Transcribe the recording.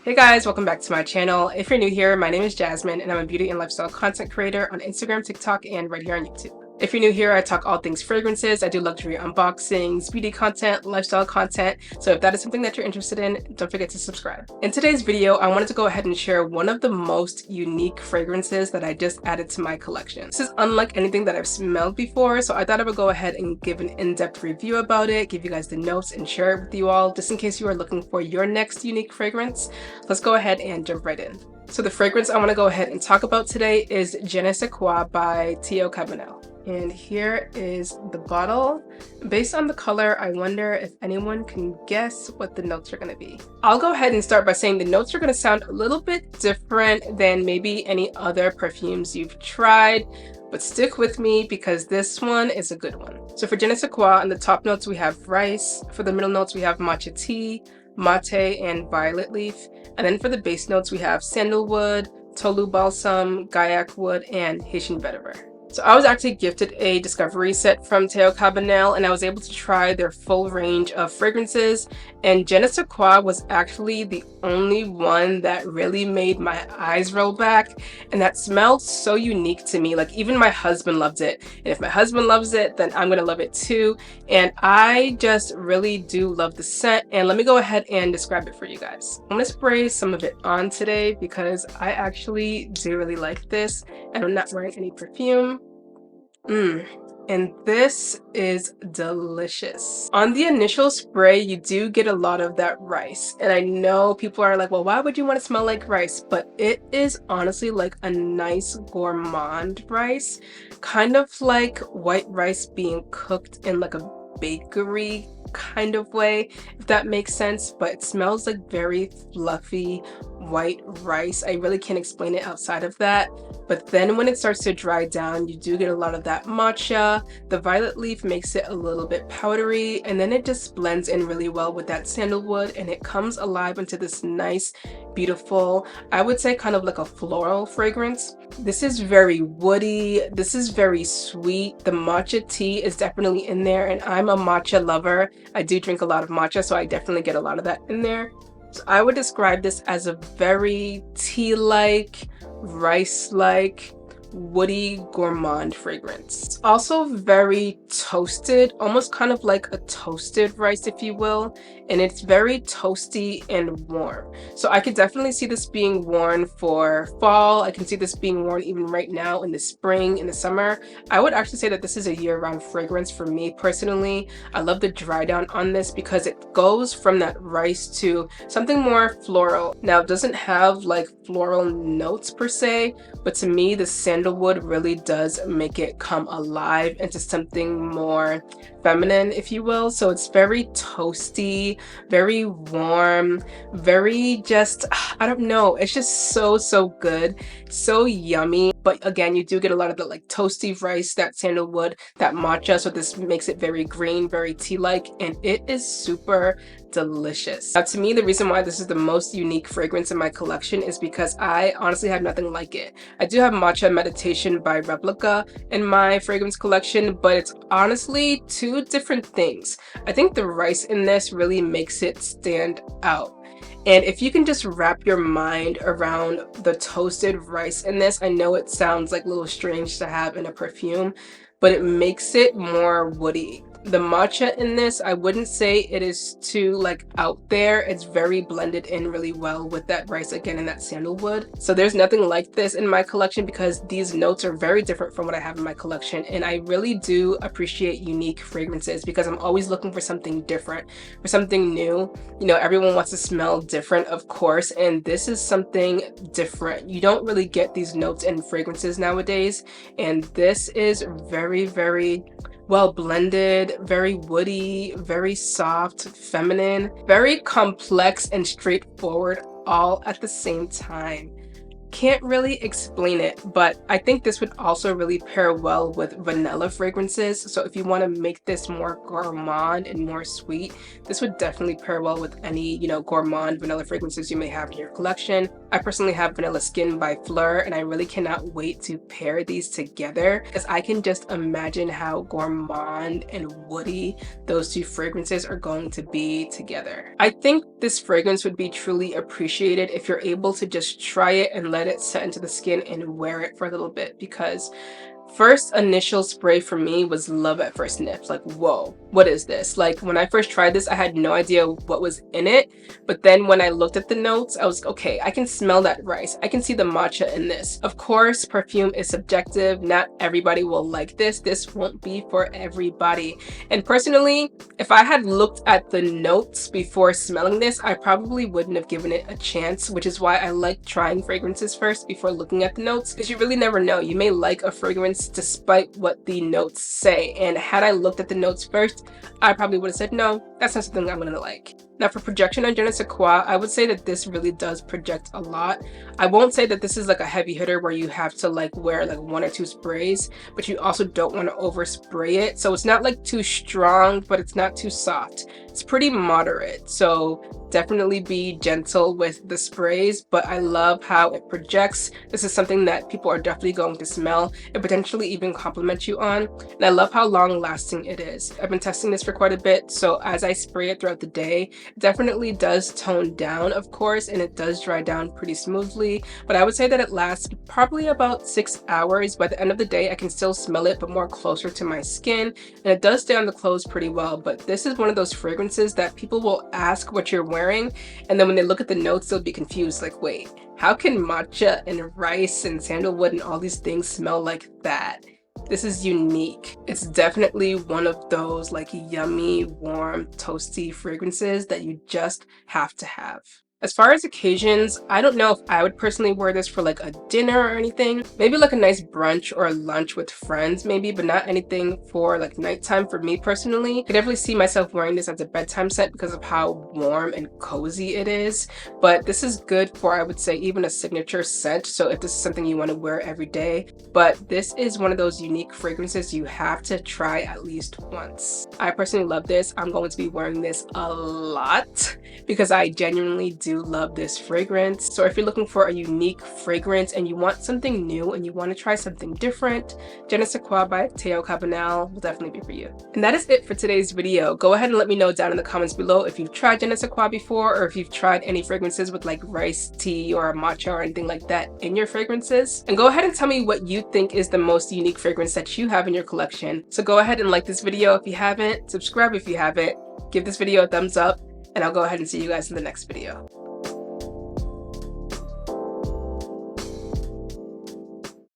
Hey guys, welcome back to my channel. If you're new here, my name is Jasmine and I'm a beauty and lifestyle content creator on Instagram, TikTok, and right here on YouTube. If you're new here, I talk all things fragrances. I do luxury unboxings, beauty content, lifestyle content. So if that is something that you're interested in, don't forget to subscribe. In today's video, I wanted to go ahead and share one of the most unique fragrances that I just added to my collection. This is unlike anything that I've smelled before, so I thought I would go ahead and give an in-depth review about it, give you guys the notes and share it with you all, just in case you are looking for your next unique fragrance. Let's go ahead and jump right in. So the fragrance I want to go ahead and talk about today is Je ne sais quoi by Cabanel. And here is the bottle. Based on the color, I wonder if anyone can guess what the notes are going to be. I'll go ahead and start by saying the notes are going to sound a little bit different than maybe any other perfumes you've tried, but stick with me because this one is a good one. So for Je ne sais quoi, in the top notes we have rice. For the middle notes we have matcha tea, mate, and violet leaf. And then for the base notes we have sandalwood, tolu balsam, gaiac wood, and Haitian vetiver. So I was actually gifted a discovery set from Cabanel and I was able to try their full range of fragrances, and Je ne sais quoi was actually the only one that really made my eyes roll back, and that smelled so unique to me. Like, even my husband loved it, and if my husband loves it, then I'm gonna love it too. And I just really do love the scent, and let me go ahead and describe it for you guys. I'm gonna spray some of it on today because I actually do really like this, and I'm not wearing any perfume. And this is delicious. On the initial spray, you do get a lot of that rice. And I know people are like, well, why would you want to smell like rice? But it is honestly like a nice gourmand rice, kind of like white rice being cooked in like a bakery kind of way, if that makes sense. But it smells like very fluffy white rice. I really can't explain it outside of that. But then when it starts to dry down, you do get a lot of that matcha. The violet leaf makes it a little bit powdery, and then it just blends in really well with that sandalwood, and it comes alive into this nice, beautiful, I would say kind of like a floral fragrance. This is very woody. This is very sweet. The matcha tea is definitely in there, and I'm a matcha lover. I do drink a lot of matcha, so I definitely get a lot of that in there. So I would describe this as a very tea-like, rice-like, woody gourmand fragrance. It's also very toasted, almost kind of like a toasted rice, if you will, and it's very toasty and warm. So I could definitely see this being worn for fall. I can see this being worn even right now in the spring, in the summer. I would actually say that this is a year-round fragrance for me personally. I love the dry down on this because it goes from that rice to something more floral. Now, it doesn't have like floral notes per se, but to me the sandalwood really does make it come alive into something more feminine, if you will. So it's very toasty, very warm, very just, I don't know, it's just so good, so yummy. But again, you do get a lot of the like toasty rice, that sandalwood, that matcha, so this makes it very green, very tea-like, and it is super delicious. Now, to me, the reason why this is the most unique fragrance in my collection is because I honestly have nothing like it. I do have Matcha Meditation by Replica in my fragrance collection, but it's honestly two different things. I think the rice in this really makes it stand out. And if you can just wrap your mind around the toasted rice in this, I know it sounds like a little strange to have in a perfume, but it makes it more woody. The matcha in this, I wouldn't say it is too like out there. It's very blended in really well with that rice again and that sandalwood. So there's nothing like this in my collection because these notes are very different from what I have in my collection. And I really do appreciate unique fragrances because I'm always looking for something different, for something new. You know, everyone wants to smell different, of course, and this is something different. You don't really get these notes in fragrances nowadays, and this is very well blended, very woody, very soft, feminine, very complex and straightforward all at the same time. Can't really explain it, but I think this would also really pair well with vanilla fragrances. So if you want to make this more gourmand and more sweet, this would definitely pair well with any, gourmand vanilla fragrances you may have in your collection. I personally have Vanilla Skin by Fleur, and I really cannot wait to pair these together because I can just imagine how gourmand and woody those two fragrances are going to be together. I think this fragrance would be truly appreciated if you're able to just try it and let it set into the skin and wear it for a little bit, because first initial spray for me was love at first sniff. Like, whoa, what is this? Like, when I first tried this, I had no idea what was in it. But then when I looked at the notes, I was okay, I can smell that rice. I can see the matcha in this. Of course, perfume is subjective. Not everybody will like this. This won't be for everybody. And personally, if I had looked at the notes before smelling this, I probably wouldn't have given it a chance, which is why I like trying fragrances first before looking at the notes, because you really never know. You may like a fragrance despite what the notes say, and had I looked at the notes first, I probably would have said, no, that's not something I'm gonna like. Now for projection on Je ne sais quoi, I would say that this really does project a lot. I won't say that this is like a heavy hitter where you have to like wear like 1 or 2 sprays, but you also don't want to overspray it. So it's not like too strong, but it's not too soft. It's pretty moderate. So definitely be gentle with the sprays, but I love how it projects. This is something that people are definitely going to smell and potentially even compliment you on. And I love how long lasting it is. I've been testing this for quite a bit, so as I spray it throughout the day, it definitely does tone down, of course, and it does dry down pretty smoothly, but I would say that it lasts probably about 6 hours. By the end of the day, I can still smell it, but more closer to my skin, and it does stay on the clothes pretty well. But this is one of those fragrances that people will ask what you're wearing, and then when they look at the notes, they'll be confused, like, wait, how can matcha and rice and sandalwood and all these things smell like that? This is unique. It's definitely one of those like yummy, warm, toasty fragrances that you just have to have. As far as occasions, I don't know if I would personally wear this for like a dinner or anything. Maybe like a nice brunch or a lunch with friends maybe, but not anything for like nighttime for me personally. I could definitely see myself wearing this as a bedtime scent because of how warm and cozy it is. But this is good for, I would say, even a signature scent. So if this is something you want to wear every day. But this is one of those unique fragrances you have to try at least once. I personally love this. I'm going to be wearing this a lot because I genuinely do love this fragrance. So if you're looking for a unique fragrance and you want something new and you want to try something different, Je ne sais quoi by Cabanel will definitely be for you. And that is it for today's video. Go ahead and let me know down in the comments below if you've tried Je ne sais quoi before, or if you've tried any fragrances with like rice tea or matcha or anything like that in your fragrances. And go ahead and tell me what you think is the most unique fragrance that you have in your collection. So go ahead and like this video if you haven't, subscribe if you haven't, give this video a thumbs up, and I'll go ahead and see you guys in the next video.